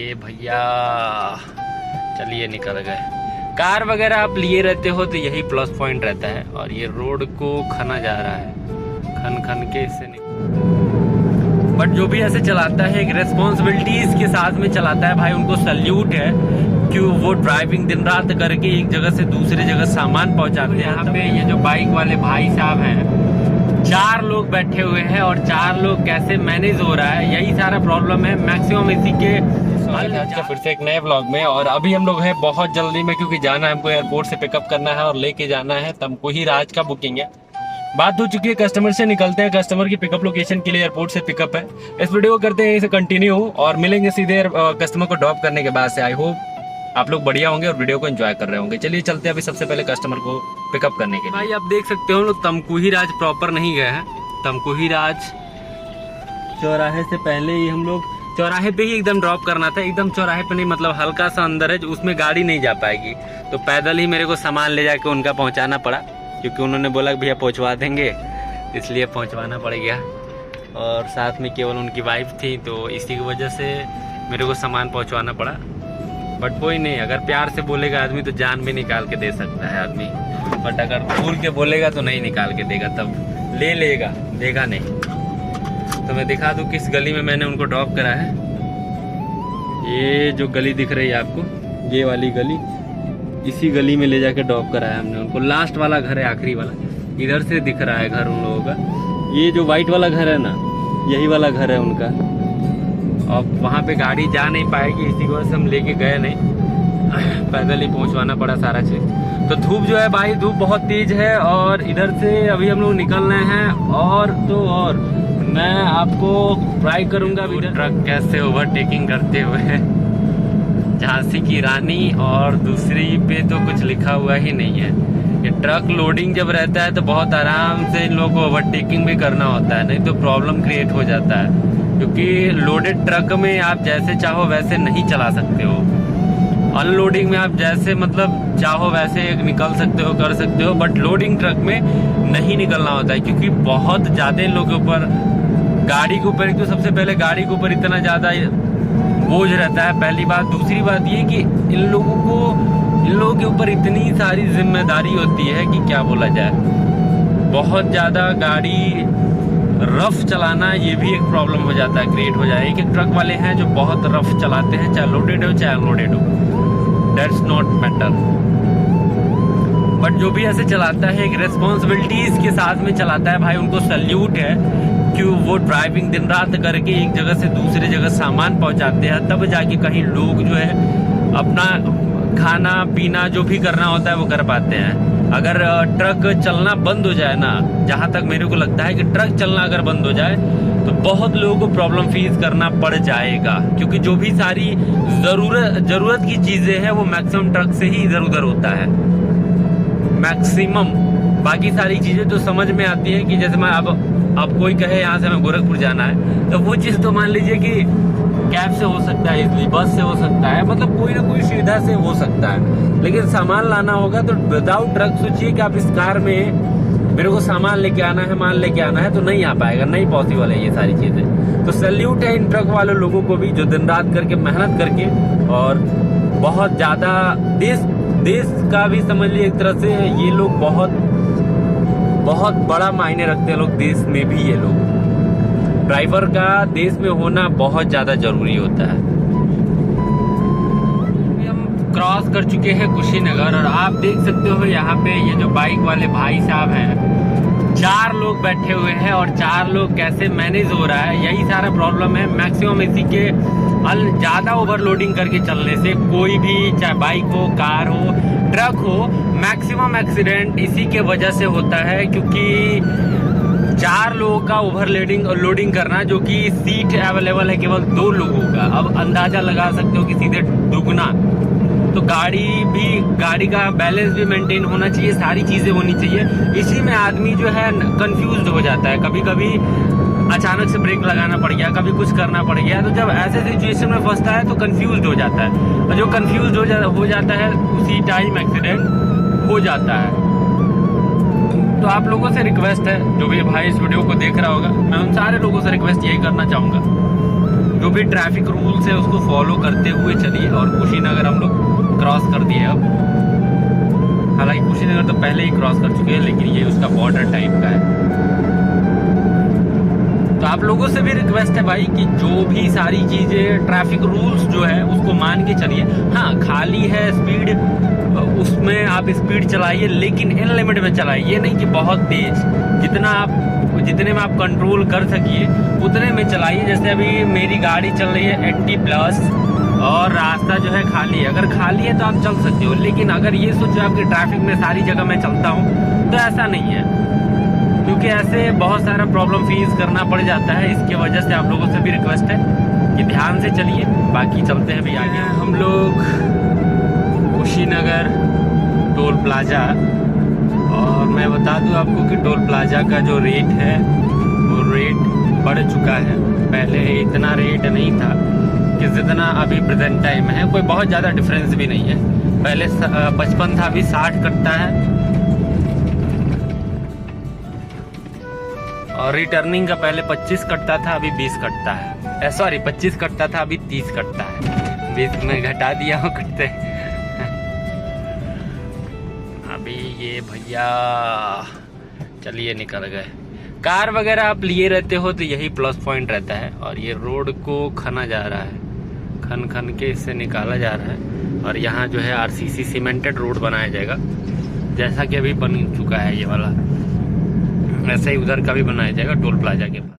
ये भैया चलिए निकल गए। कार वगैरह आप लिए रहते हो तो यही प्लस पॉइंट रहता है। और ये रोड को खना जा रहा है, खन खन के इससे बट जो भी ऐसे चलाता है एक रेस्पॉन्सिबिलिटीज के साथ में चलाता है भाई, उनको सल्यूट है कि वो ड्राइविंग दिन रात करके एक जगह से दूसरी जगह सामान पहुंचाते हैं। यहाँ पे ये जो बाइक वाले भाई साहब हैं, 4 लोग बैठे हुए हैं और 4 लोग कैसे मैनेज हो रहा है, यही सारा प्रॉब्लम है मैक्सिमम इसी के। अच्छा फिर से एक नए ब्लॉग में, और अभी हम लोग हैं बहुत जल्दी में क्योंकि जाना है हमको, एयरपोर्ट से पिकअप करना है और लेके जाना है तमकुही राज का बुकिंग है। बात हो चुकी है, कस्टमर से निकलते हैं, कस्टमर की पिकअप लोकेशन के लिए एयरपोर्ट से पिकअप है। इस वीडियो को करते हैं इसे कंटिन्यू और मिलेंगे सीधे कस्टमर को ड्रॉप करने के बाद से। आई होप आप लोग बढ़िया होंगे और वीडियो को एंजॉय कर रहे होंगे। चलिए चलते हैं अभी सबसे पहले कस्टमर को पिकअप करने के लिए। भाई आप देख सकते हो हम लोग तमकुही राज प्रॉपर नहीं गए हैं। तमकुही राज चौराहे से पहले ही हम लोग चौराहे पे ही एकदम ड्रॉप करना था, एकदम चौराहे पे नहीं, मतलब हल्का सा अंदर है जो उसमें गाड़ी नहीं जा पाएगी, तो पैदल ही मेरे को सामान ले जाके उनका पहुंचाना पड़ा क्योंकि उन्होंने बोला भैया पहुंचवा देंगे, इसलिए पहुंचवाना पड़ गया। और साथ में केवल उनकी वाइफ थी तो इसी की वजह से मेरे को सामान पहुंचवाना पड़ा। बट कोई नहीं, अगर प्यार से बोलेगा आदमी तो जान भी निकाल के दे सकता है आदमी, बट अगर भूल के बोलेगा तो नहीं निकाल के देगा, तब ले लेगा, देगा नहीं। तो मैं दिखा दूं किस गली में मैंने उनको ड्रॉप करा है। ये जो गली दिख रही है आपको, ये वाली गली, इसी गली में ले जाके ड्रॉप करा है हमने उनको। लास्ट वाला घर है, आखिरी वाला, इधर से दिख रहा है घर उन लोगों का। ये जो वाइट वाला घर है ना, यही वाला घर है उनका। अब वहाँ पे गाड़ी जा नहीं पाएगी, इसी की वजह से हम लेके गए नहीं, पैदल ही पहुँचवाना पड़ा सारा चीज़। तो धूप जो है भाई, धूप बहुत तेज है और इधर से अभी हम लोग निकल रहे हैं। और मैं आपको ट्राई करूंगा ट्रक कैसे ओवरटेकिंग करते हुए झांसी की रानी, और दूसरी पे तो कुछ लिखा हुआ ही नहीं है। ये ट्रक लोडिंग जब रहता है तो बहुत आराम से इन लोगों को ओवरटेकिंग भी करना होता है, नहीं तो प्रॉब्लम क्रिएट हो जाता है क्योंकि लोडेड ट्रक में आप जैसे चाहो वैसे नहीं चला सकते हो। अनलोडिंग में आप जैसे मतलब चाहो वैसे निकल सकते हो, कर सकते हो, बट लोडिंग ट्रक में नहीं निकलना होता है क्योंकि बहुत ज़्यादा इन लोगों के ऊपर, गाड़ी के ऊपर, तो सबसे पहले गाड़ी के ऊपर इतना ज़्यादा बोझ रहता है, पहली बात। दूसरी बात ये कि इन लोगों के ऊपर इतनी सारी जिम्मेदारी होती है कि क्या बोला जाए। बहुत ज़्यादा गाड़ी रफ चलाना, ये भी एक प्रॉब्लम हो जाता है, क्रिएट हो जाए। एक ट्रक वाले हैं जो बहुत रफ चलाते हैं, चाहे लोडेड हो चाहे अनलोडेड हो, दैट्स नॉट मैटर। बट जो भी ऐसे चलाता है एक रेस्पॉन्सिबिलिटीज के साथ में चलाता है भाई, उनको सल्यूट है कि वो ड्राइविंग दिन रात करके एक जगह से दूसरी जगह सामान पहुंचाते हैं, तब जाके कहीं लोग जो है अपना खाना पीना जो भी करना होता है वो कर पाते हैं। अगर ट्रक चलना बंद हो जाए ना, जहाँ तक मेरे को लगता है कि ट्रक चलना अगर बंद हो जाए तो बहुत लोगों को प्रॉब्लम फेस करना पड़ जाएगा क्योंकि जो भी सारी ज़रूरत की चीज़ें हैं वो मैक्सिमम ट्रक से ही इधर उधर होता है, मैक्सिमम। बाकी सारी चीज़ें तो समझ में आती है कि जैसे मैं अब कोई कहे यहाँ से हमें गोरखपुर जाना है तो वो चीज़ तो मान लीजिए कि कैब से हो सकता है, इजली बस से हो सकता है, मतलब कोई ना कोई सुविधा से हो सकता है। लेकिन सामान लाना होगा तो विदाउट ट्रक, सोचिए कि आप इस कार में मेरे को सामान लेके आना है, माल लेके आना है, तो नहीं आ पाएगा, नहीं पॉसिबल है ये सारी चीज़ें। तो सैल्यूट है इन ट्रक वाले लोगों को भी जो दिन रात करके मेहनत करके, और बहुत ज़्यादा देश का भी समझ लीजिए एक तरह से ये लोग बहुत बड़ा मायने रखते हैं लोग देश में भी। ये लोग ड्राइवर का देश में होना बहुत ज़्यादा ज़रूरी होता है। हम क्रॉस कर चुके हैं कुशीनगर और आप देख सकते हो यहाँ पे ये जो बाइक वाले भाई साहब हैं, 4 लोग बैठे हुए हैं और 4 लोग कैसे मैनेज हो रहा है, यही सारा प्रॉब्लम है। मैक्सिमम इसी के ज़्यादा ओवरलोडिंग करके चलने से कोई भी, चाहे बाइक हो, कार हो, ट्रक हो, मैक्सिमम एक्सीडेंट इसी के वजह से होता है क्योंकि 4 लोगों का लोडिंग करना, जो कि सीट अवेलेबल है केवल 2 लोगों का। अब अंदाजा लगा सकते हो कि सीधे दुगना। तो गाड़ी का बैलेंस भी मेंटेन होना चाहिए, सारी चीज़ें होनी चाहिए। इसी में आदमी जो है कंफ्यूज हो जाता है, कभी कभी अचानक से ब्रेक लगाना पड़ गया, कभी कुछ करना पड़ गया। तो जब ऐसे सिचुएशन में फंसता है तो कंफ्यूज हो जाता है, और जो कंफ्यूज हो जाता है उसी टाइम एक्सीडेंट हो जाता है। तो आप लोगों से रिक्वेस्ट है, जो भी भाई इस वीडियो को देख रहा होगा, मैं उन सारे लोगों से रिक्वेस्ट यही करना चाहूँगा जो भी ट्रैफिक रूल्स है उसको फॉलो करते हुए चलिए। और कुशीनगर हम लोग क्रॉस कर दिए अब। हालांकि कुशीनगर तो पहले ही क्रॉस कर चुके हैं, लेकिन ये उसका बॉर्डर टाइप का है। तो आप लोगों से भी रिक्वेस्ट है भाई कि जो भी सारी चीजें ट्रैफिक रूल्स जो है उसको मान के चलिए। हाँ, खाली है स्पीड, उसमें आप स्पीड चलाइए, लेकिन इन लिमिट में चलाइए। ये नहीं कि बहुत तेज, जितने में आप कंट्रोल कर सकिए उतने में चलाइए। जैसे अभी मेरी गाड़ी चल रही है 80+ और रास्ता जो है खाली है। अगर खाली है तो आप चल सकते हो, लेकिन अगर ये सोचो आपकी ट्रैफिक में सारी जगह मैं चलता हूँ, तो ऐसा नहीं है, क्योंकि ऐसे बहुत सारा प्रॉब्लम फेस करना पड़ जाता है। इसके वजह से आप लोगों से भी रिक्वेस्ट है कि ध्यान से चलिए। बाकी चलते हैं भैया आगे। हम लोग कुशीनगर टोल प्लाजा, और मैं बता दूं आपको कि टोल प्लाजा का जो रेट है वो रेट बढ़ चुका है। पहले इतना रेट नहीं था कि जितना अभी प्रेजेंट टाइम है। कोई बहुत ज़्यादा डिफरेंस भी नहीं है। पहले 55 था, अभी 60 कटता है। और रिटर्निंग का पहले 25 कटता था, अभी 20 कटता है। सॉरी, 25 कटता था, अभी 30 कटता है। 20 में घटा दिया हो कटते। अभी ये भैया चलिए निकल गए। कार वगैरह आप लिए रहते हो तो यही प्लस पॉइंट रहता है। और ये रोड को खना जा रहा है, खन खन के इससे निकाला जा रहा है। और यहाँ जो है आरसीसी सीमेंटेड रोड बनाया जाएगा, जैसा कि अभी बन चुका है ये वाला। वैसे ही उधर का भी बनाया जाएगा टोल प्लाजा के पास।